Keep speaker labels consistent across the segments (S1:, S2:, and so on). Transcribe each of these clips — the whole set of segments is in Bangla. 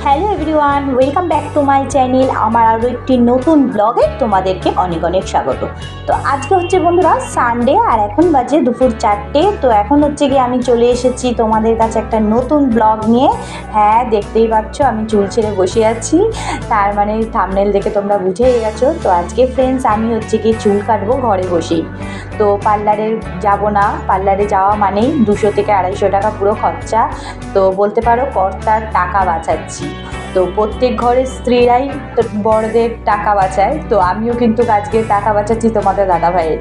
S1: Hello everyone, welcome back to my channel. আমার আরও একটি নতুন ব্লগে তোমাদেরকে অনেক অনেক স্বাগত। তো আজকে হচ্ছে বন্ধুরা সানডে, আর এখন বাজে দুপুর 4টে। তো এখন হচ্ছে গিয়ে আমি চলে এসেছি তোমাদের কাছে একটা নতুন ব্লগ নিয়ে। হ্যাঁ, দেখতেই পাচ্ছ আমি চুল ছেড়ে বসে আছি, তার মানে থাম্বনেল দেখে তোমরা বুঝেই গেছো। তো আজকে ফ্রেন্ডস আমি হচ্ছে গিয়ে চুল কাটবো ঘরে বসেই। তো পার্লারে যাব না, পার্লারে যাওয়া মানেই 200 থেকে 250 টাকা পুরো খরচা। তো বলতে পারো কর্তার টাকা বাঁচাচ্ছি। তো প্রত্যেক ঘরের স্ত্রীরাই বড়দের টাকা বাঁচায়, তো আমিও কিন্তু আজকে টাকা বাঁচাচ্ছি তোমাদের দাদাভাইয়ের।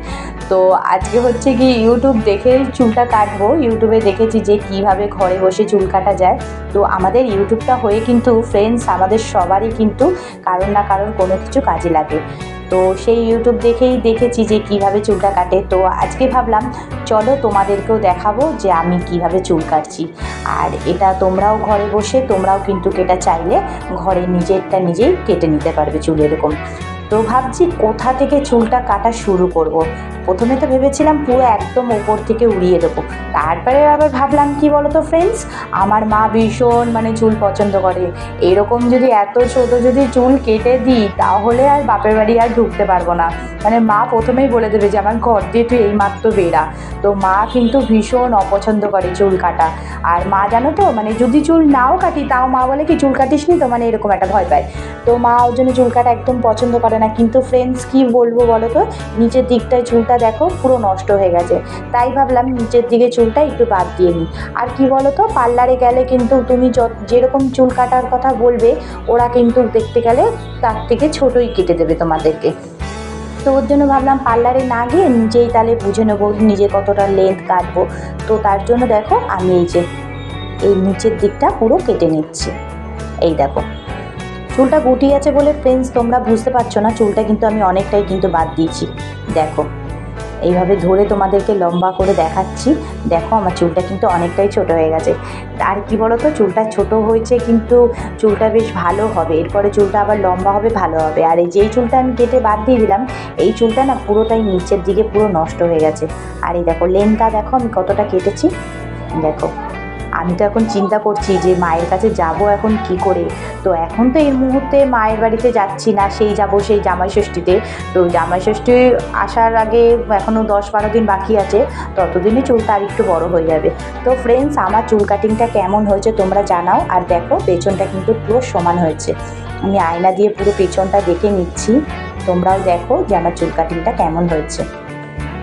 S1: তো আজকে হচ্ছে কি ইউটিউব দেখে চুলটা কাটবো। ইউটিউবে দেখেছি যে কিভাবে ঘরে বসে চুল কাটা যায়। তো আমাদের ইউটিউবটা হয়ে কিন্তু ফ্রেন্ডস আমাদের সবারই কিন্তু কারোর না কারোর কোনো কিছু কাজে লাগে। তো সেই ইউটিউব দেখেই দেখেছি যে কিভাবে চুলটা কাটে। তো আজকে ভাবলাম চলো তোমাদেরকেও দেখাবো যে আমি কিভাবে চুল কাটছি। আর এটা তোমরাও ঘরে বসে তোমরাও কিন্তু কেটে চাইলে ঘরে নিজেরটা নিজেই কেটে নিতে পারবে চুল এরকম। তো ভাবছি কোথা থেকে চুলটা কাটা শুরু করব। প্রথমে তো ভেবেছিলাম পুরো একদম ওপর থেকে উড়িয়ে দেবো, তারপরে আবার ভাবলাম কি বলো তো ফ্রেন্ডস, আমার মা ভীষণ চুল পছন্দ করে। এরকম যদি এত ছোট যদি চুল কেটে দিই তাহলে আর বাপের বাড়ি আর ঢুকতে পারবো না। মা প্রথমেই বলে দেবে যে আমার ঘর দিয়ে তুই এইমাত্র বেরা। তো মা কিন্তু ভীষণ অপছন্দ করে চুল কাটা। আর মা জানো তো যদি চুল নাও কাটি তাও মা বলে কি চুল কাটিস নি তো, এরকম একটা ভয় পায়। তো মা ওর জন্য চুল কাটা একদম পছন্দ করে না। কিন্তু ফ্রেন্ডস কি বলবো বলো তো, নিচের দিকটায় চুলটা দেখো পুরো নষ্ট হয়ে গেছে। তাই ভাবলাম নিচের দিকে চুলটা একটু বাদ দিয়ে নিই। আর কি বলো তো, পার্লারে গেলে কিন্তু তুমি যেরকম চুল কাটার কথা বলবে ওরা কিন্তু দেখতে গেলে তার থেকে ছোটই কেটে দেবে তোমাদেরকে। তো ওর জন্য ভাবলাম পার্লারে না গিয়ে নিজেই তাহলে বুঝে নেবো নিজে কতটা লেন্থ কাটবো। তো তার জন্য দেখো আমি এই নিচের দিকটা পুরো কেটে নিচ্ছি। এই দেখো চুলটা গুটিয়ে আছে বলে ফ্রেন্ডস তোমরা বুঝতে পারছো না, চুলটা কিন্তু আমি অনেকটাই কিন্তু বাদ দিয়েছি। দেখো এইভাবে ধরে তোমাদেরকে লম্বা করে দেখাচ্ছি। দেখো আমার চুলটা কিন্তু অনেকটাই ছোট হয়ে গেছে। আর কি বলো তো, চুলটা ছোট হয়েছে কিন্তু চুলটা বেশ ভালো হবে, এরপরে চুলটা আবার লম্বা হবে, ভালো হবে। আর এই যেই চুলটা আমি কেটে বাদ দিয়ে দিলাম এই চুলটা না পুরোটাই নিচের দিকে পুরো নষ্ট হয়ে গেছে। আর এই দেখো লেন্থটা দেখো আমি কতটা কেটেছি। দেখো আমি তো এখন চিন্তা করছি যে মায়ের কাছে যাব এখন কি করে। তো এখন তো এই মুহূর্তে মায়ের বাড়িতে যাচ্ছি না, সেই যাব সেই জামাই ষষ্ঠীতে। তো জামাই ষষ্ঠী আসার আগে এখনও 10-12 দিন বাকি আছে, ততদিনে চুলটা আর একটু বড় হয়ে যাবে। তো ফ্রেন্ডস আমার চুল কাটিংটা কেমন হয়েছে তোমরা জানাও। আর দেখো পেছনটা কিন্তু পুরো সমান হয়েছে। আমি আয়না দিয়ে পুরো পেছনটা দেখে নিচ্ছি, তোমরাও দেখো যে আমার চুল কাটিংটা কেমন হয়েছে।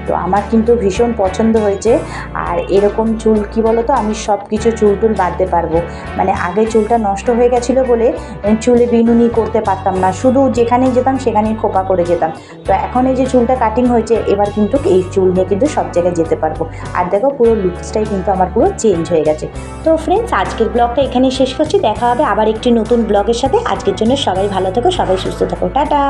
S1: তো আমার কিন্তু ভীষণ পছন্দ হয়েছে। আর এরকম চুল কি বলো তো, আমি সব কিছু চুল টুল বাঁধতে পারবো। আগে চুলটা নষ্ট হয়ে গেছিলো বলে চুলে বিনুনি করতে পারতাম না, শুধু যেখানেই যেতাম সেখানেই খোপা করে যেতাম। তো এখন এই যে চুলটা কাটিং হয়েছে এবার কিন্তু এই চুল নিয়ে কিন্তু সব জায়গায় যেতে পারবো। আর দেখো পুরো লুকসটাই কিন্তু আমার পুরো চেঞ্জ হয়ে গেছে। তো ফ্রেন্ডস আজকের ব্লগটা এখানেই শেষ করছি, দেখা হবে আবার একটি নতুন ব্লগের সাথে। আজকের জন্য সবাই ভালো থেকো, সবাই সুস্থ থাকো, টাটা।